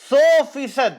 100%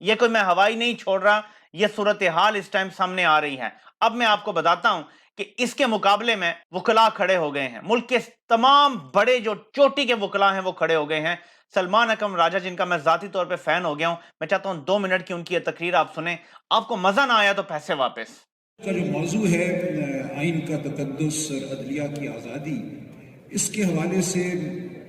یہ کوئی میں ہوائی نہیں چھوڑ رہا, یہ صورتحال اس ٹائم سامنے آ رہی ہے. اب میں آپ کو بتاتا ہوں کہ اس کے مقابلے میں وکلا کھڑے ہو گئے ہیں. ملک کے تمام بڑے جو چوٹی کے وکلا ہیں وہ کھڑے ہو گئے ہیں. سلمان اکرم راجہ, جن کا میں ذاتی طور پہ فین ہو گیا ہوں, میں چاہتا ہوں 2 منٹ کی ان کی یہ تقریر آپ سنیں. آپ کو مزہ نہ آیا تو پیسے واپس. کا جو موضوع ہے آئین کا تقدس اور عدلیہ کی آزادی, اس کے حوالے سے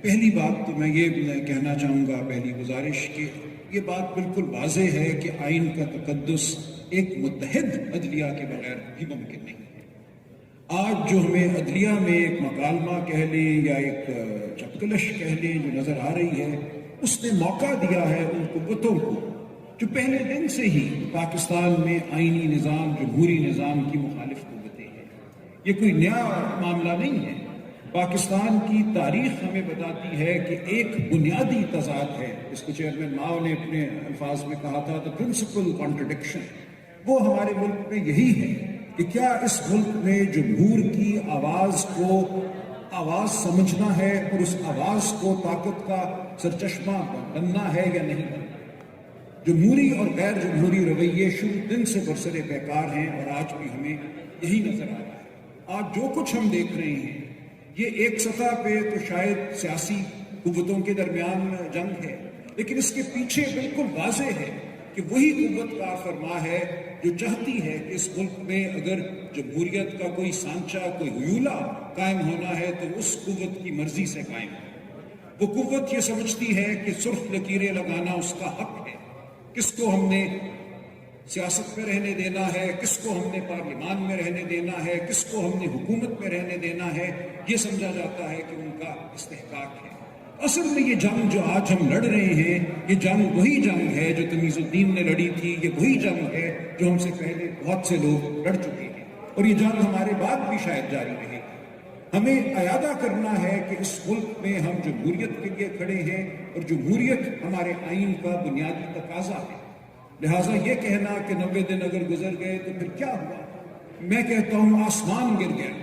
پہلی بات تو میں یہ کہنا چاہوں گا, پہلی گزارش, کہ یہ بات بالکل واضح ہے کہ آئین کا تقدس ایک متحد عدلیہ کے بغیر بھی ممکن نہیں ہے. آج جو ہمیں عدلیہ میں ایک مکالمہ کہہ لیں یا ایک چپکلش کہہ لیں جو نظر آ رہی ہے, اس نے موقع دیا ہے ان قوتوں کو جو پہلے دن سے ہی پاکستان میں آئینی نظام, جمہوری نظام کی مخالف قوتیں ہیں. یہ کوئی نیا معاملہ نہیں ہے. پاکستان کی تاریخ ہمیں بتاتی ہے کہ ایک بنیادی تضاد ہے, اس کو چیئرمین ماؤ نے اپنے الفاظ میں کہا تھا, the principal contradiction. وہ ہمارے ملک میں یہی ہے کہ کیا اس ملک میں جمہور کی آواز کو آواز سمجھنا ہے اور اس آواز کو طاقت کا سرچشمہ بننا ہے یا نہیں بننا. جمہوری اور غیر جمہوری رویے شروع دن سے برسر پیکار ہیں اور آج بھی ہمیں یہی نظر آ رہا ہے. آج جو کچھ ہم دیکھ رہے ہیں یہ ایک سطح پہ تو شاید سیاسی قوتوں کے درمیان جنگ ہے, لیکن اس کے پیچھے بالکل واضح ہے کہ وہی قوت کا فرما ہے جو چاہتی ہے کہ اس ملک میں اگر جمہوریت کا کوئی سانچہ, کوئی حیولہ قائم ہونا ہے تو اس قوت کی مرضی سے قائم ہے. وہ قوت یہ سمجھتی ہے کہ سرخ لکیریں لگانا اس کا حق ہے. کس کو ہم نے سیاست میں رہنے دینا ہے, کس کو ہم نے پارلیمان میں رہنے دینا ہے, کس کو ہم نے حکومت میں رہنے دینا ہے, یہ سمجھا جاتا ہے کہ ان کا استحقاق ہے. اصل میں یہ جنگ جو آج ہم لڑ رہے ہیں, یہ جنگ وہی جنگ ہے جو تمیز الدین نے لڑی تھی. یہ وہی جنگ ہے جو ہم سے پہلے بہت سے لوگ لڑ چکے ہیں, اور یہ جنگ ہمارے بعد بھی شاید جاری رہے گی. ہمیں اعادہ کرنا ہے کہ اس ملک میں ہم جمہوریت کے لیے کھڑے ہیں اور جمہوریت ہمارے آئین کا بنیادی تقاضا ہے. لہٰذا یہ کہنا کہ 90 دن اگر گزر گئے تو پھر کیا ہوا, میں کہتا ہوں آسمان گر گیا,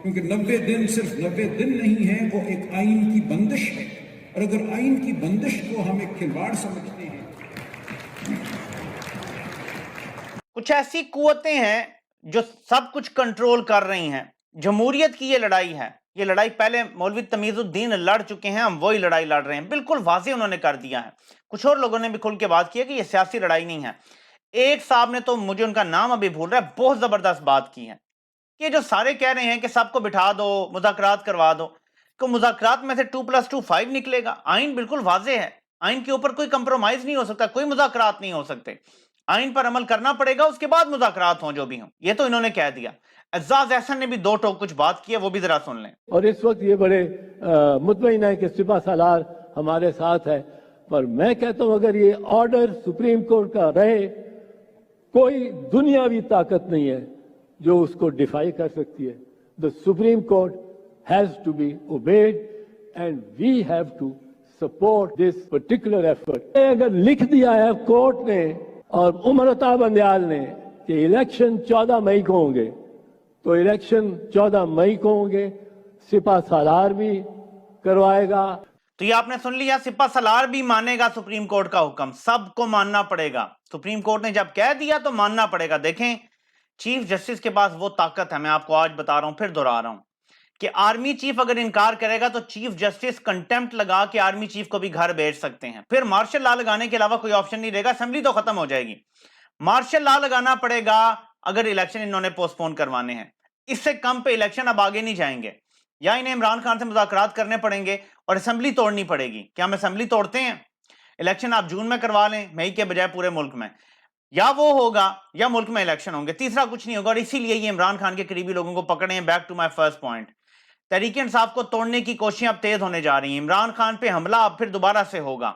کیونکہ 90 دن صرف 90 دن نہیں ہیں, وہ ایک آئین کی بندش ہے. اور اگر آئین کی بندش کو ہم ایک کھلواڑ سمجھتے ہیں. کچھ ایسی قوتیں ہیں جو سب کچھ کنٹرول کر رہی ہیں. جمہوریت کی یہ لڑائی ہے, یہ لڑائی پہلے مولوی تمیز الدین لڑ چکے ہیں, ہم وہی لڑائی لڑ رہے ہیں. بالکل واضح انہوں نے کر دیا ہے. کچھ اور لوگوں نے بھی کھل کے بات کی ہے کہ یہ سیاسی لڑائی نہیں ہے. ایک صاحب نے تو, مجھے ان کا نام ابھی بھول رہا ہے, بہت زبردست بات کی ہے کہ جو سارے کہہ رہے ہیں کہ سب کو بٹھا دو, مذاکرات کروا دو, کہ مذاکرات میں سے 2+2 5 نکلے گا. آئین بالکل واضح ہے, آئین کے اوپر کوئی کمپرومائز نہیں ہو سکتا, کوئی مذاکرات نہیں ہو سکتے. آئین پر عمل کرنا پڑے گا, اس کے بعد مذاکرات ہوں جو بھی ہوں. یہ تو انہوں نے کہہ دیا. اعزاز احسن نے بھی 2 ٹوک کچھ بات کی ہے, وہ بھی ذرا سن لیں. اور اس وقت یہ بڑے مطمئن ہے کہ سپہ سالار ہمارے ساتھ ہے, پر میں کہتا ہوں اگر یہ آرڈر سپریم کورٹ کا رہے, کوئی دنیاوی طاقت نہیں ہے جو اس کو ڈیفائی کر سکتی ہے. The Supreme Court has to be obeyed and we have to support this particular effort. اگر لکھ دیا ہے کورٹ نے اور عمر عطا بندیال نے کہ الیکشن 14 مئی کو ہوں گے, تو الیکشن 14 مئی کو ہوں گے. سپہ سالار بھی کروائے گا. تو یہ آپ نے سن لیا, سپہ سالار بھی مانے گا سپریم کورٹ کا حکم, سب کو ماننا پڑے گا. سپریم کورٹ نے جب کہہ دیا تو ماننا پڑے گا. دیکھیں چیف جسٹس کے پاس وہ طاقت ہے, میں آپ کو آج بتا رہا ہوں, پھر دہرا رہا ہوں, کہ آرمی چیف اگر انکار کرے گا تو چیف جسٹس کنٹمپٹ لگا کے آرمی چیف کو بھی گھر بھیج سکتے ہیں. پھر مارشل لا لگانے کے علاوہ کوئی آپشن نہیں رہے گا, اسمبلی تو ختم ہو جائے گی. مارشل لا لگانا پڑے گا اگر الیکشن انہوں نے پوسٹ پون کروانے ہیں. اس سے کم پہ الیکشن اب آگے نہیں جائیں گے. یا انہیں عمران خان سے مذاکرات کرنے پڑیں گے اور اسمبلی توڑنی پڑے گی. کیا ہم اسمبلی توڑتے ہیں؟ الیکشن آپ جون میں کروا لیں, مئی کے بجائے پورے ملک میں. یا وہ ہوگا یا ملک میں الیکشن ہوں گے, تیسرا کچھ نہیں ہوگا. اور اسی لیے یہ عمران خان کے قریبی لوگوں کو پکڑے ہیں. Back to my first point, Tehreek Insaf کو توڑنے کی کوششیں اب تیز ہونے جا رہی ہیں. عمران خان پہ حملہ اب پھر دوبارہ سے ہوگا,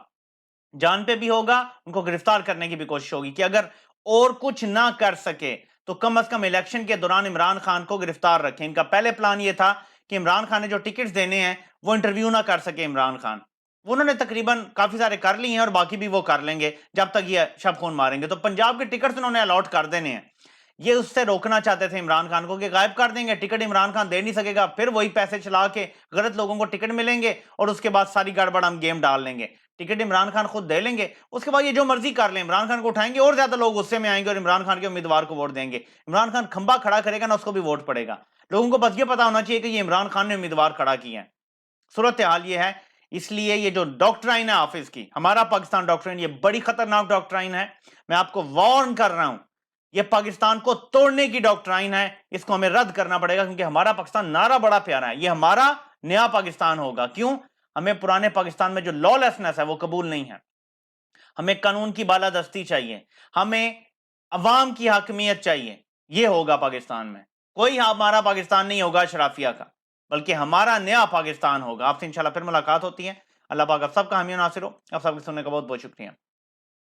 جان پہ بھی ہوگا, ان کو گرفتار کرنے کی بھی کوشش ہوگی کہ اگر اور کچھ نہ کر سکے تو کم از کم الیکشن کے دوران عمران خان کو گرفتار رکھیں. ان کا پہلے پلان یہ تھا کہ عمران خان نے جو ٹکٹس دینے ہیں وہ انٹرویو نہ کر سکے عمران خان. انہوں نے تقریباً کافی سارے کر لی ہیں اور باقی بھی وہ کر لیں گے جب تک یہ شب خون ماریں گے. تو پنجاب کے ٹکٹس انہوں نے الاٹ کر دینے ہیں. یہ اس سے روکنا چاہتے تھے عمران خان کو کہ غائب کر دیں گے, ٹکٹ عمران خان دے نہیں سکے گا, پھر وہی پیسے چلا کے غلط لوگوں کو ٹکٹ ملیں گے اور اس کے بعد ساری گڑبڑ ہم گیم ڈال لیں گے. ٹکٹ عمران خان خود دے لیں گے, اس کے بعد یہ جو مرضی کر لیں, عمران خان کو اٹھائیں گے اور زیادہ لوگ غصے میں آئیں گے اور عمران خان کے امیدوار کو ووٹ دیں گے. عمران خان کھمبا کھڑا کرے گا نا, اس کو بھی ووٹ پڑے گا. لوگوں کو بس یہ پتا ہونا چاہیے کہ یہ عمران خان نے امیدوار کھڑا کیا ہے. صورتحال یہ ہے. اس لیے یہ جو ڈاکٹرائن ہے حافظ کی, ہمارا پاکستان ڈاکٹرائن, یہ بڑی خطرناک ڈاکٹرائن ہے. میں آپ کو وارن کر رہا ہوں, یہ پاکستان کو توڑنے کی ڈاکٹرائن ہے. اس کو ہمیں رد کرنا پڑے گا, کیونکہ ہمارا پاکستان نعرہ بڑا پیارا ہے. یہ ہمارا نیا پاکستان ہوگا. کیوں؟ ہمیں پرانے پاکستان میں جو لا لیسنس ہے وہ قبول نہیں ہے. ہمیں قانون کی بالادستی چاہیے, ہمیں عوام کی حاکمیت چاہیے. یہ ہوگا پاکستان میں. کوئی ہمارا پاکستان نہیں ہوگا اشرافیہ کا, بلکہ ہمارا نیا پاکستان ہوگا. آپ سے انشاءاللہ پھر ملاقات ہوتی ہے. اللہ پاک آپ سب کا حامی و ناصر ہو. آپ سب کے سننے کا بہت بہت شکریہ.